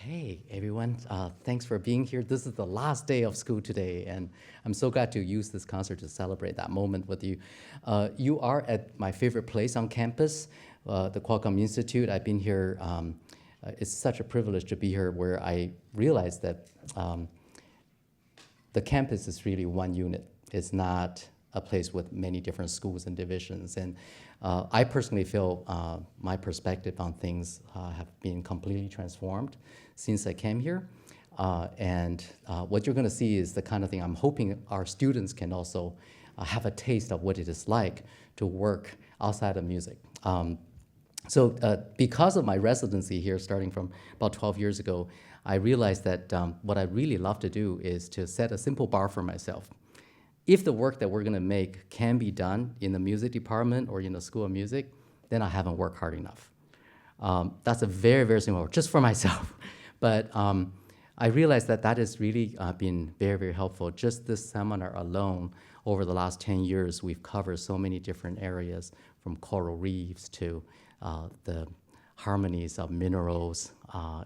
Okay, everyone, thanks for being here. This is the last day of school today, and I'm so glad to use this concert to celebrate that moment with you. You are at my favorite place on campus, the Qualcomm Institute. I've been here, it's such a privilege to be here where I realized that the campus is really one unit. It's not a place with many different schools and divisions. And I personally feel my perspective on things have been completely transformed since I came here. And what you're gonna see is the kind of thing I'm hoping our students can also have a taste of what it is like to work outside of music. Because of my residency here, starting from about 12 years ago, I realized that what I really love to do is to set a simple bar for myself. If the work that we're gonna make can be done in the music department or in the School of Music, then I haven't worked hard enough. That's a very, very simple work, just for myself. But I realized that that has really been very, very helpful. Just this seminar alone, over the last 10 years, we've covered so many different areas, from coral reefs to the harmonies of minerals.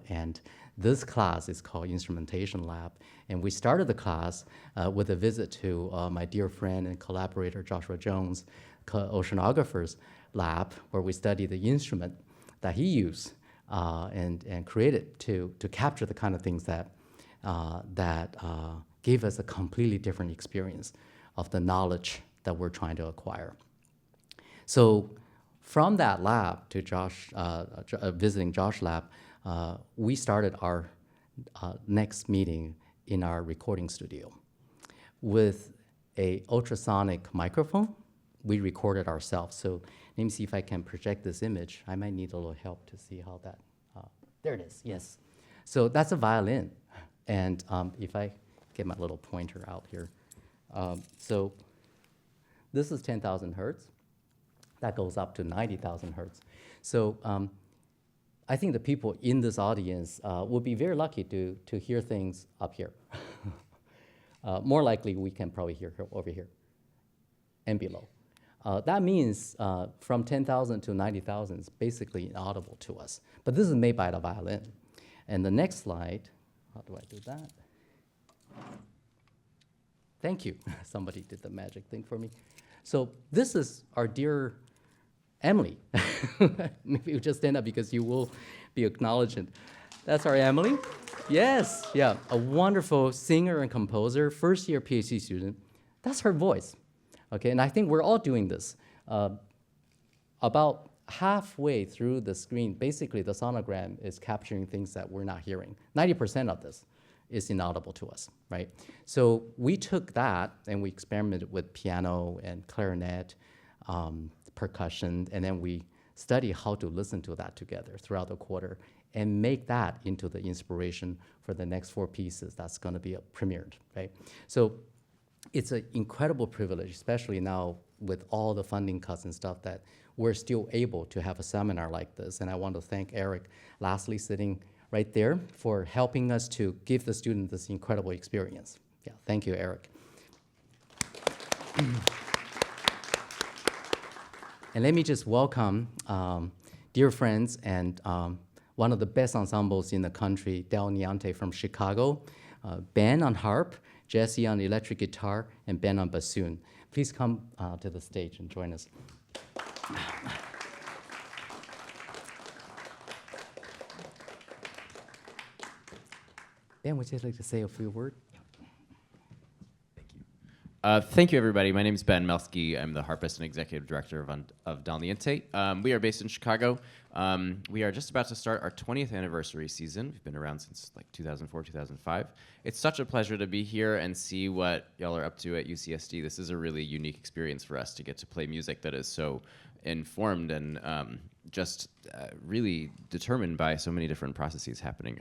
And this class is called Instrumentation Lab. And we started the class with a visit to my dear friend and collaborator, Joshua Jones, oceanographer's lab, where we studied the instrument that he used and created to capture the kind of things that gave us a completely different experience of the knowledge that we're trying to acquire. So from that lab to Josh, visiting Josh's lab, we started our next meeting in our recording studio. With a ultrasonic microphone, we recorded ourselves. So let me see if I can project this image. I might need a little help to see how that, there it is, yes. So that's a violin. And if I get my little pointer out here. So this is 10,000 hertz. That goes up to 90,000 hertz. So I think the people in this audience would be very lucky to hear things up here. More likely, we can probably hear over here and below. That means from 10,000 to 90,000 is basically inaudible to us. But this is made by the violin. And the next slide, how do I do that? Thank you. Somebody did the magic thing for me. So this is our dear Emily. Maybe you just stand up because you will be acknowledged. That's our Emily. Yes, yeah, a wonderful singer and composer, first-year PhD student. That's her voice, okay? And I think we're all doing this. About halfway through the screen, basically the sonogram is capturing things that we're not hearing. 90% of this is inaudible to us, right? So we took that and we experimented with piano and clarinet, percussion, and then we study how to listen to that together throughout the quarter and make that into the inspiration for the next 4 pieces that's gonna be premiered, right? So it's an incredible privilege, especially now with all the funding cuts and stuff, that we're still able to have a seminar like this. And I want to thank Eric lastly sitting right there for helping us to give the students this incredible experience. Yeah, thank you, Eric. And let me just welcome dear friends and one of the best ensembles in the country, Dal Niente from Chicago, Ben on harp, Jesse on electric guitar, and Ben on bassoon. Please come to the stage and join us. Ben, would you like to say a few words? Thank you, everybody. My name is Ben Melsky. I'm the harpist and executive director of Dal Niente. We are based in Chicago. We are just about to start our 20th anniversary season. We've been around since like 2004, 2005. It's such a pleasure to be here and see what y'all are up to at UCSD. This is a really unique experience for us to get to play music that is so informed and just really determined by so many different processes happening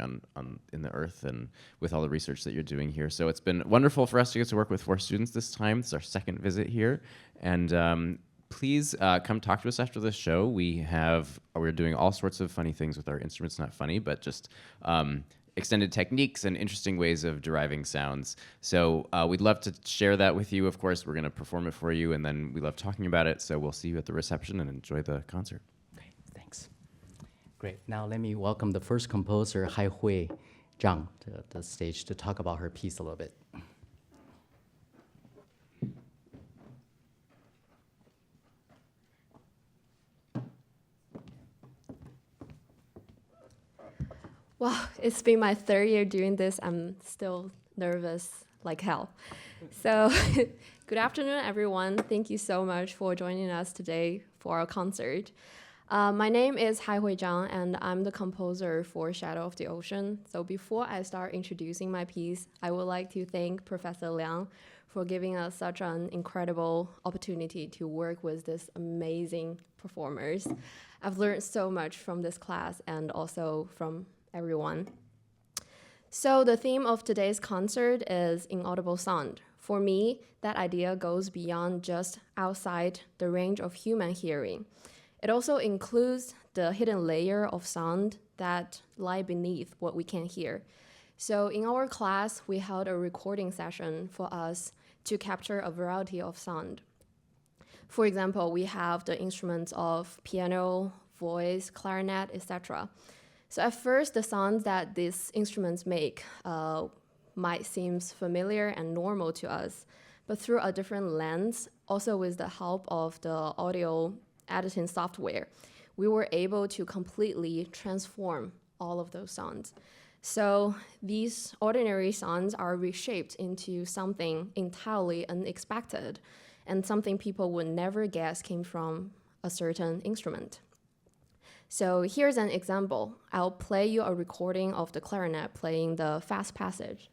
in the earth and with all the research that you're doing here. So it's been wonderful for us to get to work with 4 students this time. It's our second visit here. And please come talk to us after the show. We're doing all sorts of funny things with our instruments, not funny, but just extended techniques and interesting ways of deriving sounds. So we'd love to share that with you. Of course, we're gonna perform it for you, and then we love talking about it. So we'll see you at the reception and enjoy the concert. Okay, thanks. Great. Now let me welcome the first composer, Haihui Zhang, to the stage to talk about her piece a little bit. Wow, it's been my third year doing this. I'm still nervous like hell. So good afternoon, everyone. Thank you so much for joining us today for our concert. My name is Haihui Zhang, and I'm the composer for Shadow of the Ocean. So before I start introducing my piece, I would like to thank Professor Liang for giving us such an incredible opportunity to work with these amazing performers. I've learned so much from this class and also from everyone. So the theme of today's concert is inaudible sound. For me, that idea goes beyond just outside the range of human hearing. It also includes the hidden layer of sound that lie beneath what we can hear. So in our class, we held a recording session for us to capture a variety of sound. For example, we have the instruments of piano, voice, clarinet, etc. So at first, the sounds that these instruments make might seem familiar and normal to us, but through a different lens, also with the help of the audio editing software, we were able to completely transform all of those sounds. So these ordinary sounds are reshaped into something entirely unexpected and something people would never guess came from a certain instrument. So here's an example. I'll play you a recording of the clarinet playing the fast passage.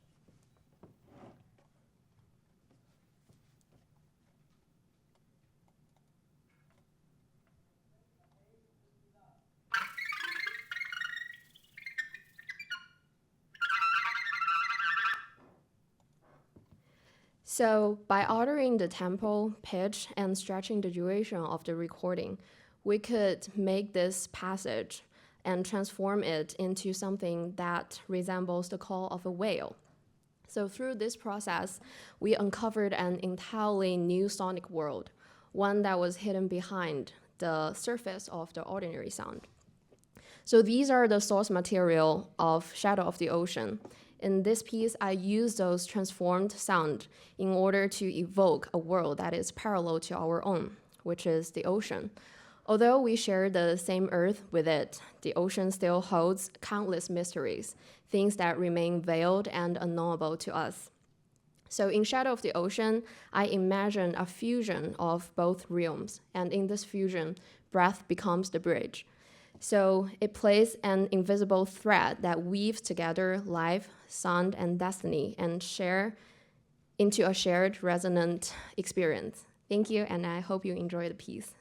So by altering the tempo, pitch, and stretching the duration of the recording, we could make this passage and transform it into something that resembles the call of a whale. So through this process, we uncovered an entirely new sonic world, one that was hidden behind the surface of the ordinary sound. So these are the source material of Shadow of the Ocean. In this piece, I use those transformed sound in order to evoke a world that is parallel to our own, which is the ocean. Although we share the same earth with it, the ocean still holds countless mysteries, things that remain veiled and unknowable to us. So in Shadow of the Ocean, I imagine a fusion of both realms, and in this fusion, breath becomes the bridge. So it plays an invisible thread that weaves together life, sound, and destiny, and share into a shared resonant experience. Thank you, and I hope you enjoy the piece.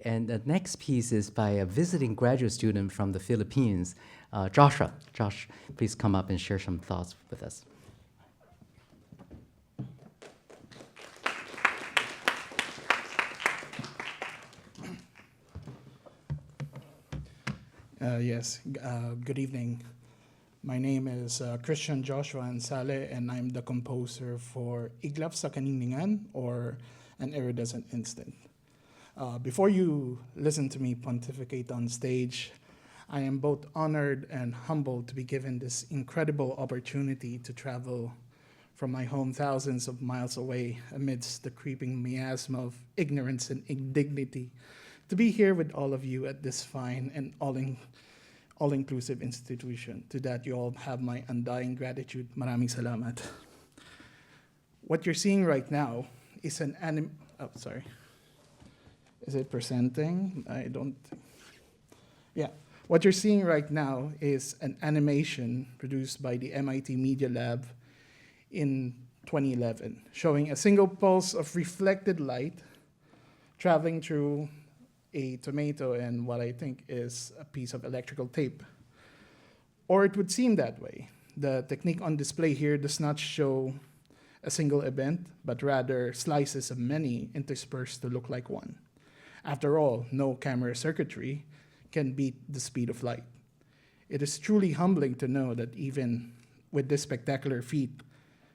And the next piece is by a visiting graduate student from the Philippines, Joshua. Josh, please come up and share some thoughts with us. Good evening. My name is Christian Joshua Ansale, and I'm the composer for Iglap sa Kaninningan, or An Iridescent Instant. Before you listen to me pontificate on stage, I am both honored and humbled to be given this incredible opportunity to travel from my home thousands of miles away amidst the creeping miasma of ignorance and indignity, to be here with all of you at this fine and all-inclusive institution. To that, you all have my undying gratitude. Maraming salamat. What you're seeing right now is an sorry. Is it presenting? What you're seeing right now is an animation produced by the MIT Media Lab in 2011, showing a single pulse of reflected light traveling through a tomato and what I think is a piece of electrical tape. Or it would seem that way. The technique on display here does not show a single event, but rather slices of many interspersed to look like one. After all, no camera circuitry can beat the speed of light. It is truly humbling to know that even with this spectacular feat,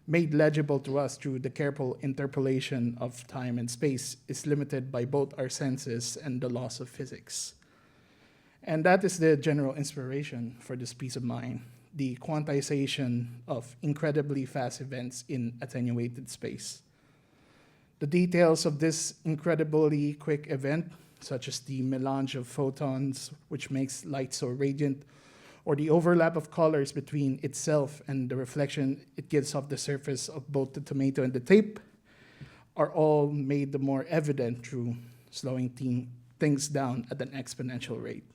made legible to us through the careful interpolation of time and space, is limited by both our senses and the laws of physics. And that is the general inspiration for this piece of mine, the quantization of incredibly fast events in attenuated space. The details of this incredibly quick event, such as the melange of photons, which makes light so radiant, or the overlap of colors between itself and the reflection it gives off the surface of both the tomato and the tape, are all made the more evident through slowing things down at an exponential rate.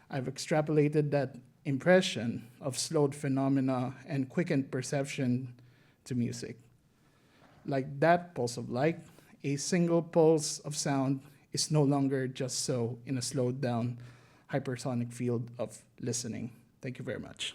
I've extrapolated that impression of slowed phenomena and quickened perception to music. Like that pulse of light, a single pulse of sound is no longer just so in a slowed down hypersonic field of listening. Thank you very much.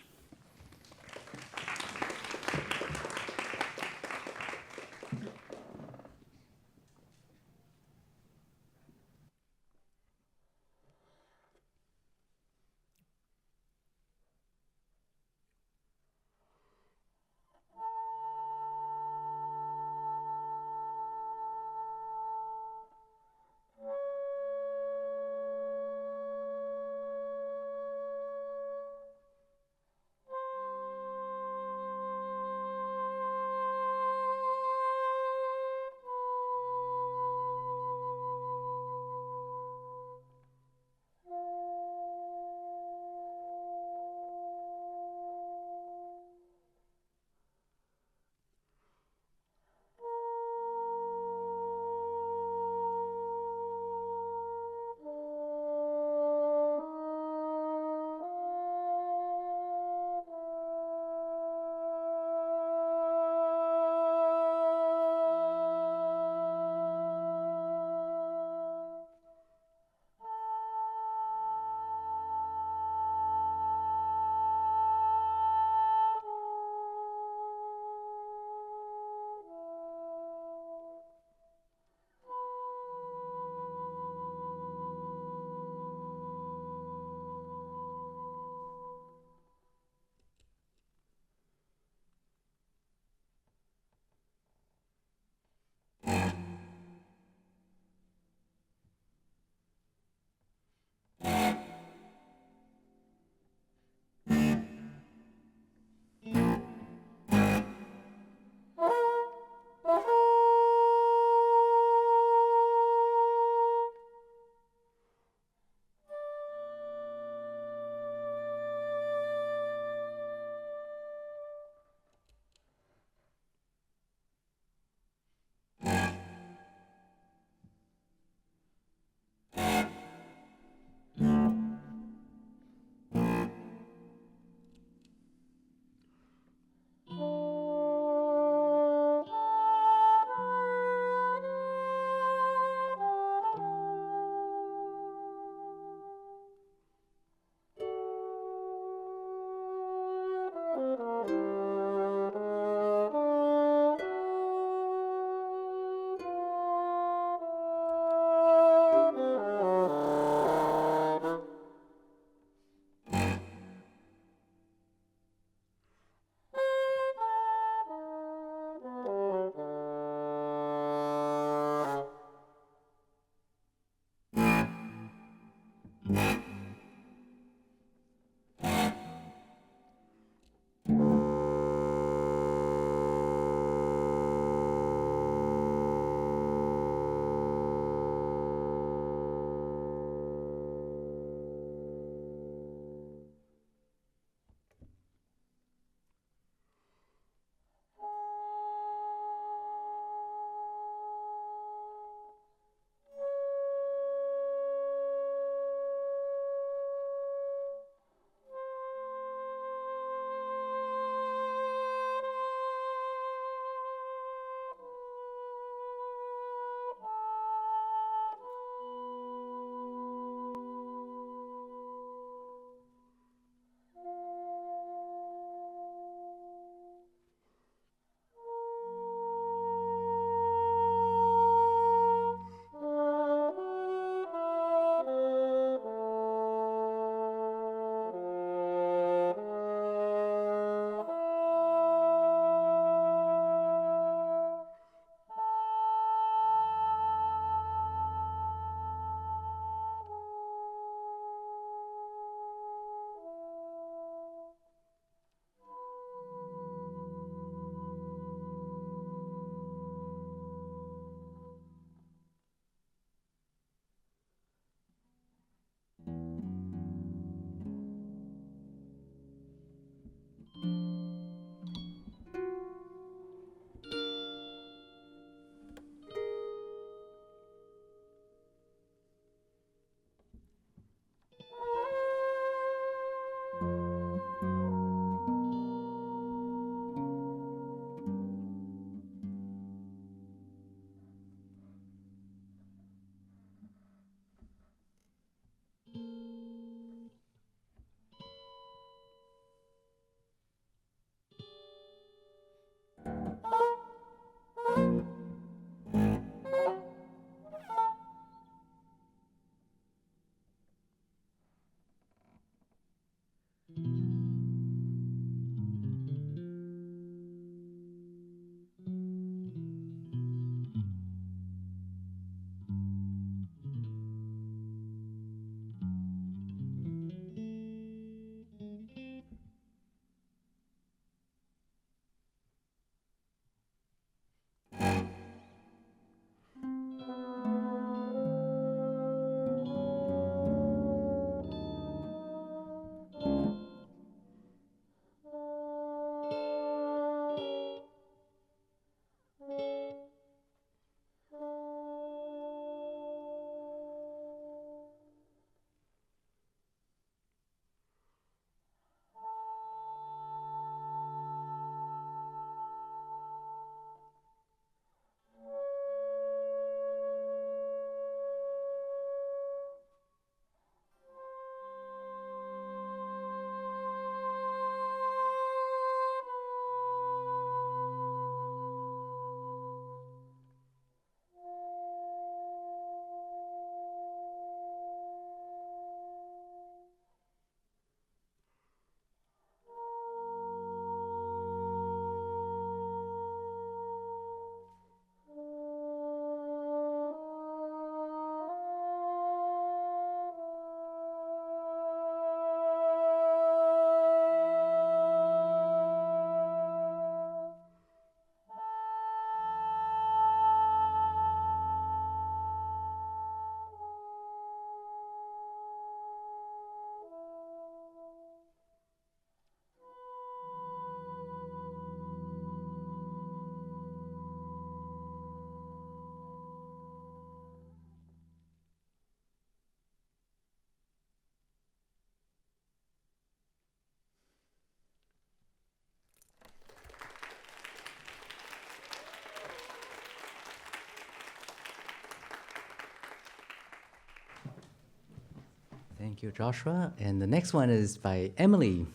Thank you, Joshua. And the next one is by Emily.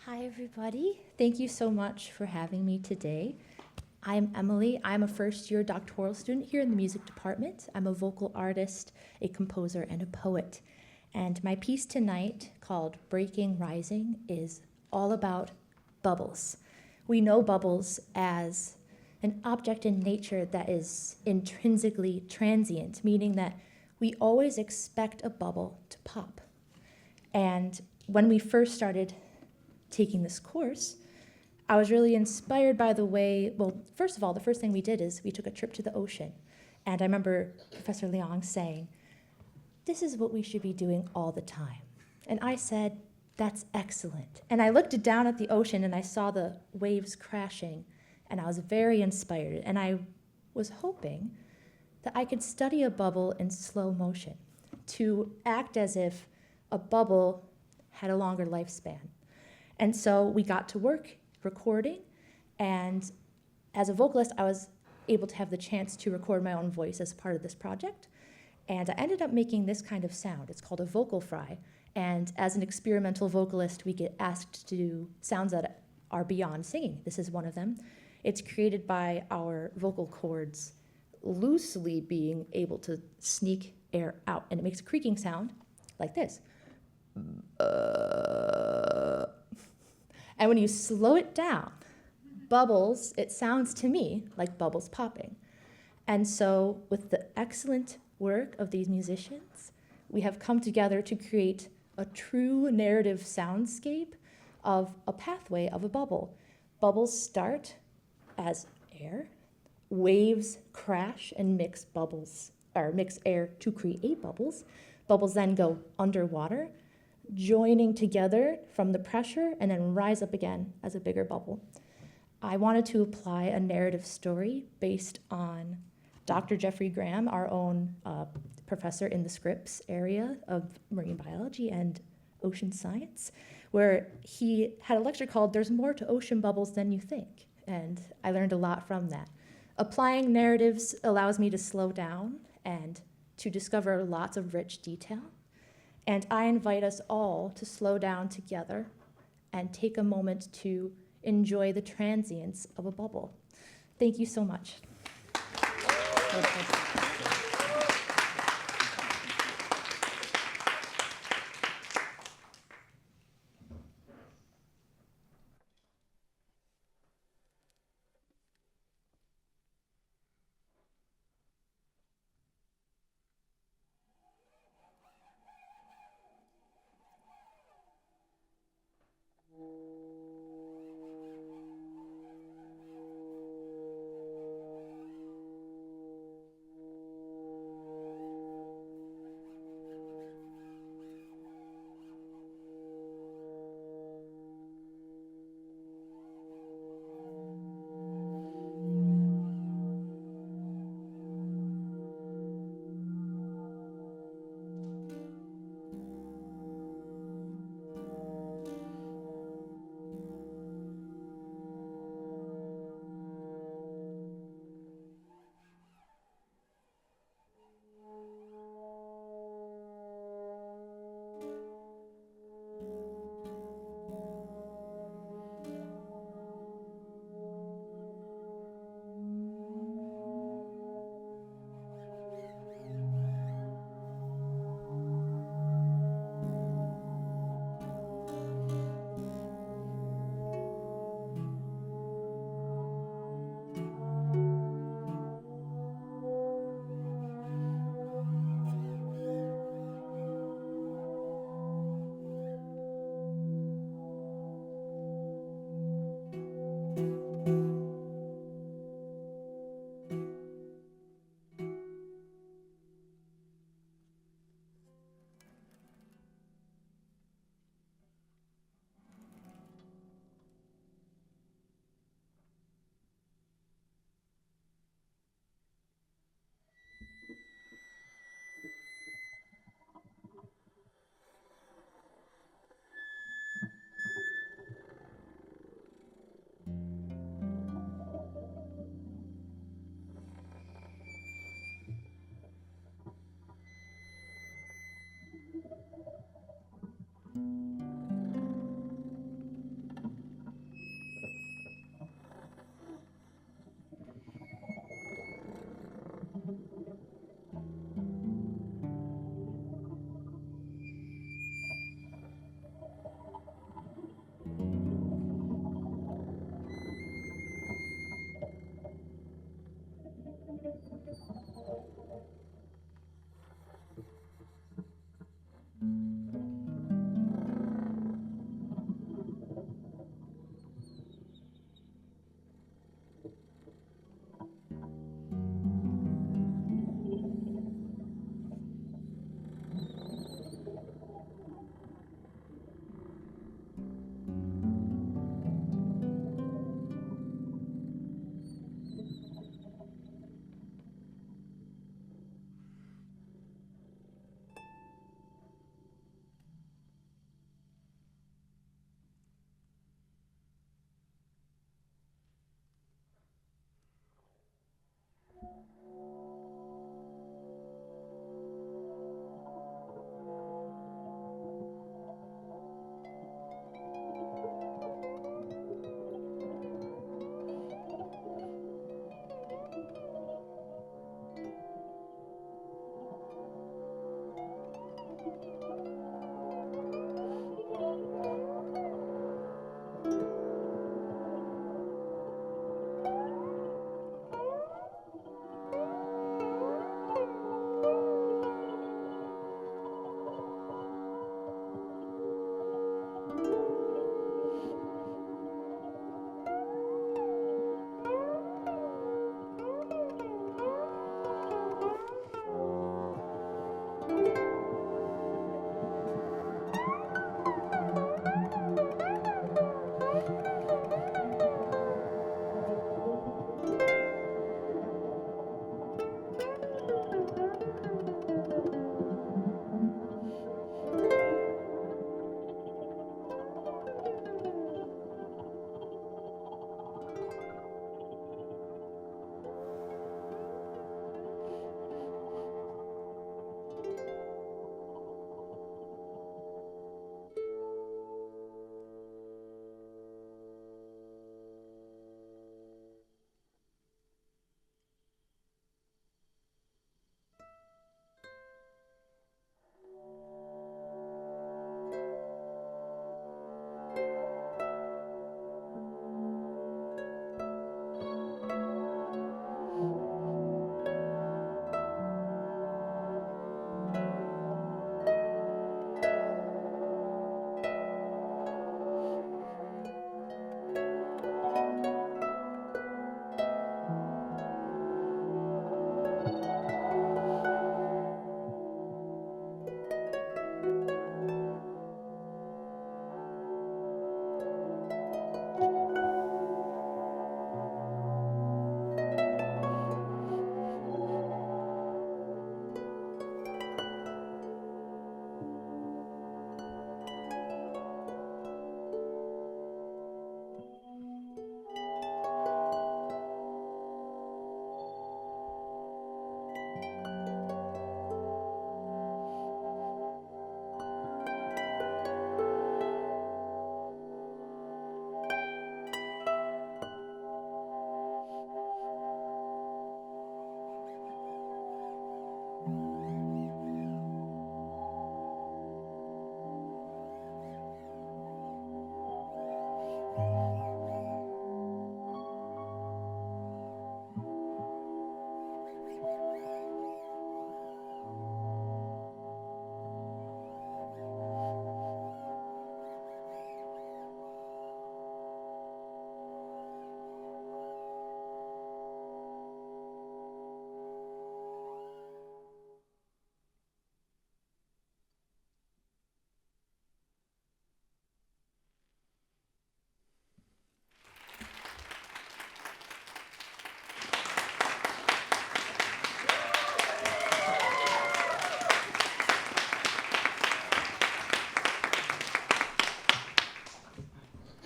Hi, everybody. Thank you so much for having me today. I'm Emily. I'm a first-year doctoral student here in the music department. I'm a vocal artist, a composer, and a poet. And my piece tonight, called Breaking Rising, is all about bubbles. We know bubbles as an object in nature that is intrinsically transient, meaning that we always expect a bubble to pop. And when we first started taking this course, I was really inspired by the way, well, first of all, the first thing we did is we took a trip to the ocean. And I remember Professor Liang saying, "This is what we should be doing all the time." And I said, "That's excellent." And I looked down at the ocean and I saw the waves crashing, and I was very inspired. And I was hoping that I could study a bubble in slow motion, to act as if a bubble had a longer lifespan. And so we got to work recording, and as a vocalist, I was able to have the chance to record my own voice as part of this project. And I ended up making this kind of sound. It's called a vocal fry. And as an experimental vocalist, we get asked to do sounds that are beyond singing. This is one of them. It's created by our vocal cords loosely being able to sneak air out. And it makes a creaking sound like this. And when you slow it down, bubbles, it sounds to me like bubbles popping. And so with the excellent work of these musicians, we have come together to create a true narrative soundscape of a pathway of a bubble. Bubbles start as air, waves crash and mix bubbles, or mix air to create bubbles. Bubbles then go underwater, joining together from the pressure and then rise up again as a bigger bubble. I wanted to apply a narrative story based on Dr. Jeffrey Graham, our own professor in the Scripps area of marine biology and ocean science, where he had a lecture called "There's More to Ocean Bubbles Than You Think." And I learned a lot from that. Applying narratives allows me to slow down and to discover lots of rich detail. And I invite us all to slow down together and take a moment to enjoy the transience of a bubble. Thank you so much.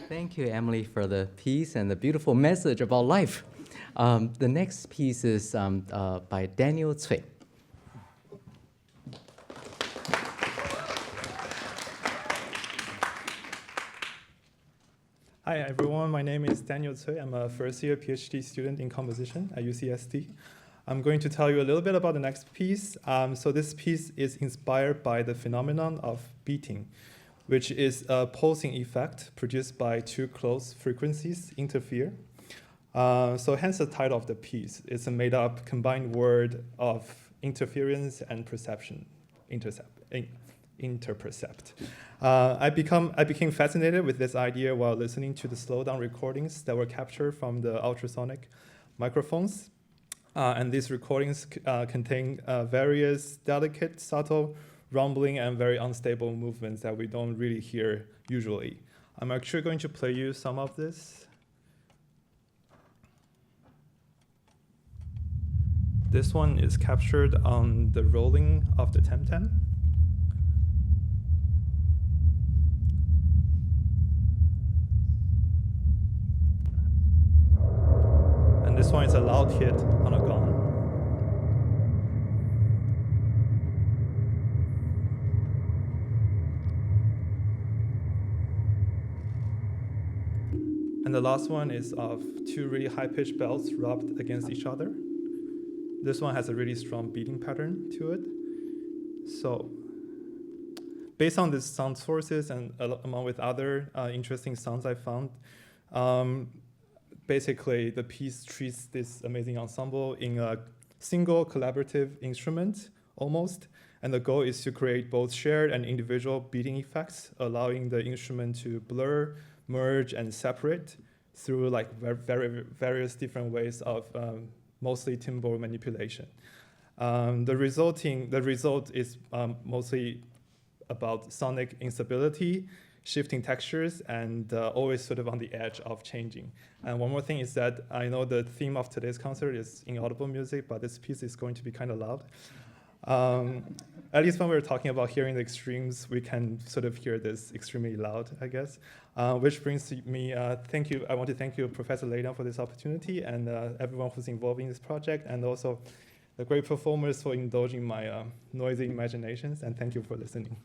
Thank you, Emily, for the piece and the beautiful message about life. The next piece is by Daniel Cui. Hi everyone, my name is Daniel Cui. I'm a first-year PhD student in composition at UCSD. I'm going to tell you a little bit about the next piece. So this piece is inspired by the phenomenon of beating, which is a pulsing effect produced by two close frequencies interfere. So hence the title of the piece. It's a made-up combined word of interference and perception, interpercept. I became fascinated with this idea while listening to the slowdown recordings that were captured from the ultrasonic microphones. And these recordings contain various delicate, subtle, rumbling, and very unstable movements that we don't really hear usually. I'm actually going to play you some of this. This one is captured on the rolling of the temtem. And this one is a loud hit on a gong. And the last one is of two really high-pitched bells rubbed against each other. This one has a really strong beating pattern to it. So based on these sound sources and along with other interesting sounds I found, basically the piece treats this amazing ensemble in a single collaborative instrument almost. And the goal is to create both shared and individual beating effects, allowing the instrument to blur, merge, and separate through like various different ways of mostly timbral manipulation. The result is mostly about sonic instability, shifting textures, and always sort of on the edge of changing. And one more thing is that I know the theme of today's concert is inaudible music, but this piece is going to be kind of loud. At least when we're talking about hearing the extremes, we can sort of hear this extremely loud, I guess. Which brings me, thank you. I want to thank you, Professor Liang, for this opportunity, and everyone who's involved in this project, and also the great performers for indulging my noisy imaginations, and thank you for listening.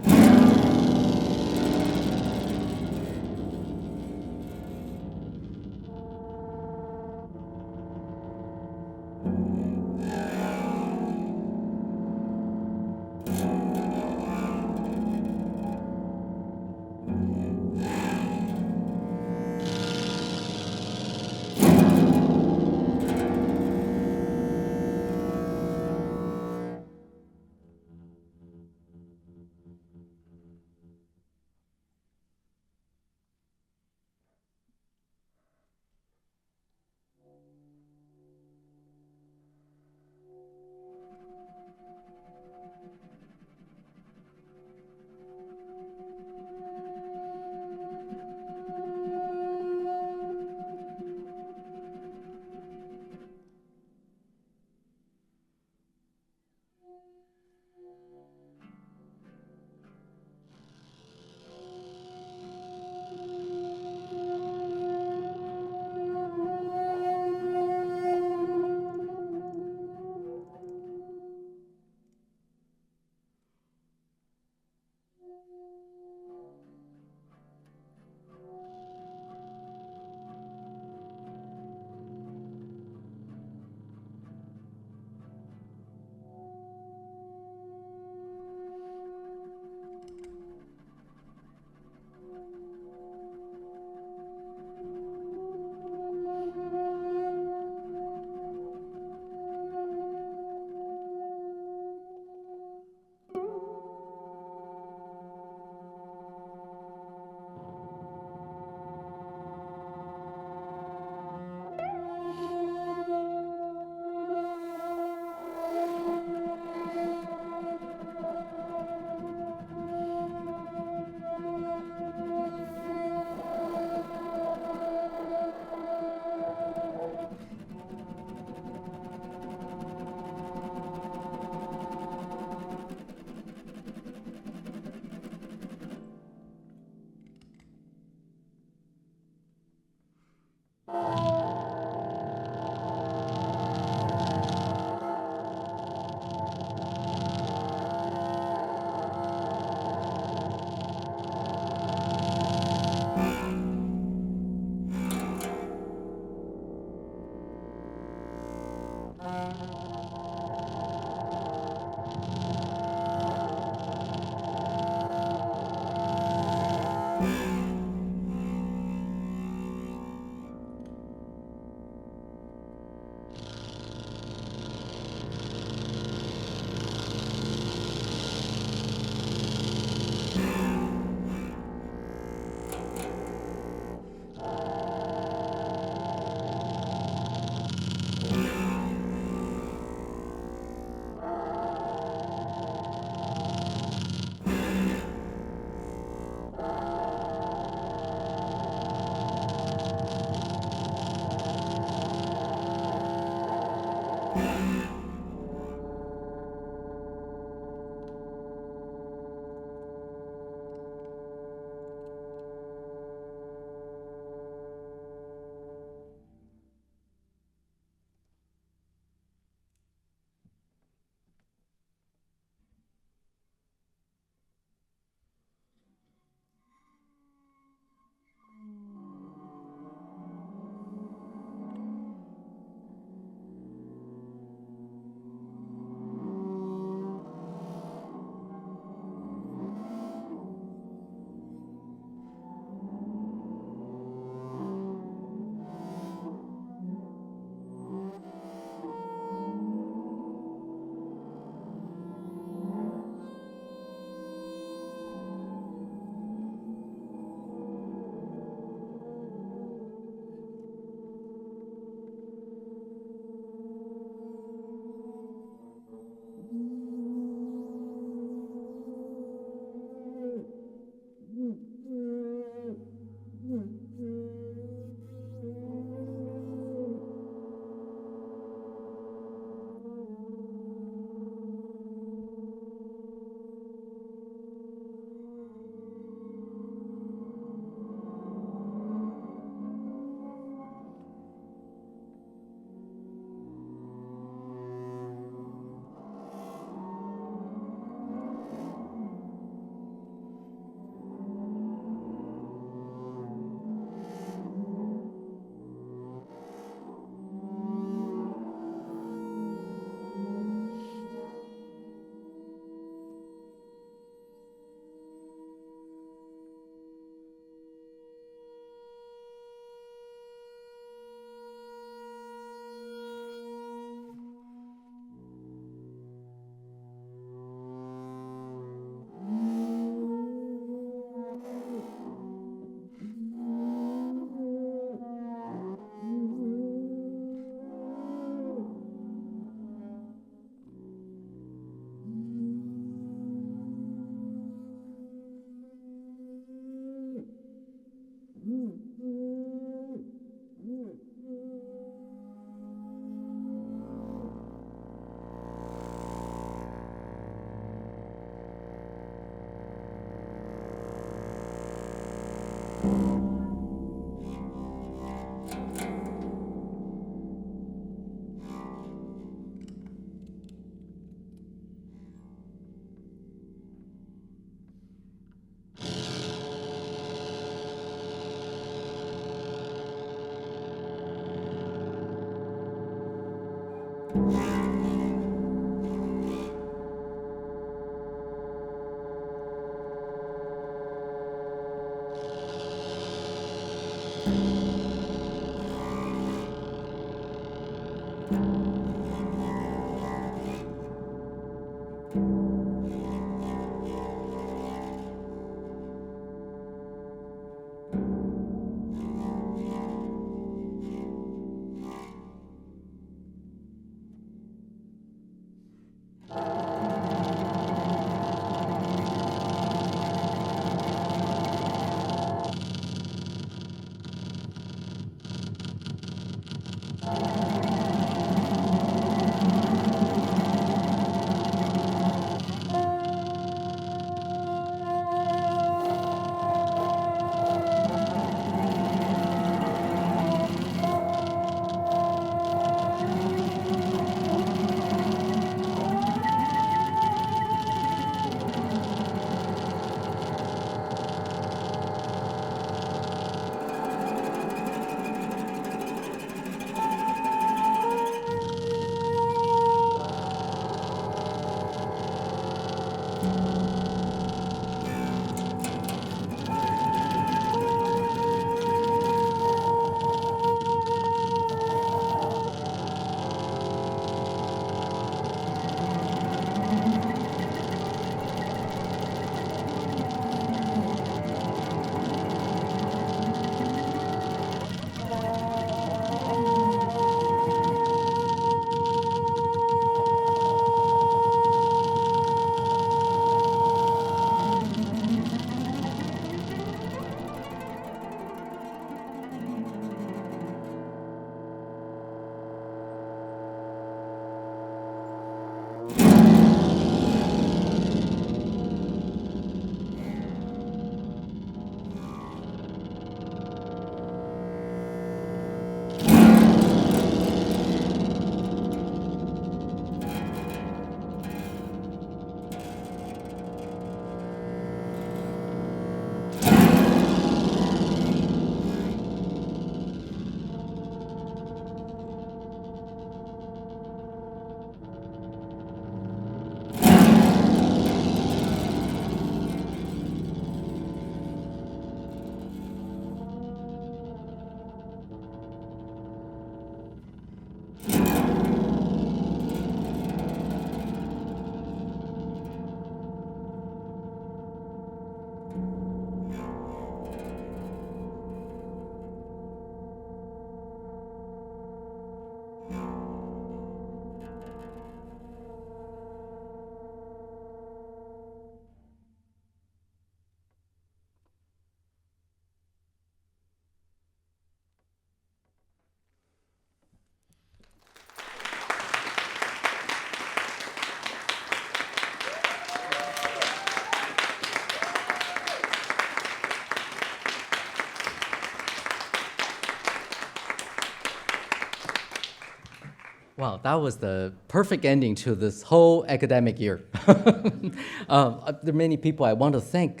Wow, that was the perfect ending to this whole academic year. There are many people I want to thank.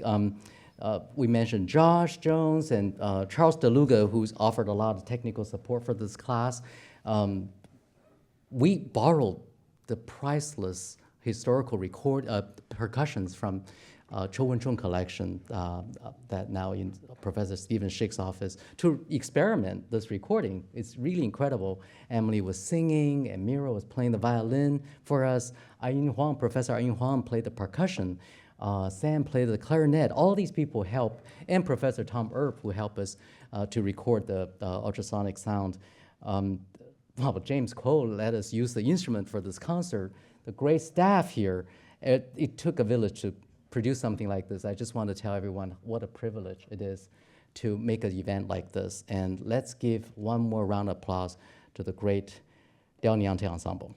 We mentioned Josh Jones and Charles DeLuga, who's offered a lot of technical support for this class. We borrowed the priceless historical percussions from Cho Wen-chung collection that now in Professor Stephen Schick's office to experiment this recording. It's really incredible. Emily was singing and Mira was playing the violin for us. Professor Ai-Yun Huang played the percussion. Sam played the clarinet. All these people helped, and Professor Tom Earp, who helped us to record the ultrasonic sound. James Cole let us use the instrument for this concert. The great staff here. It took a village to produce something like this. I just want to tell everyone what a privilege it is to make an event like this. And let's give one more round of applause to the great Dal Niente Ensemble.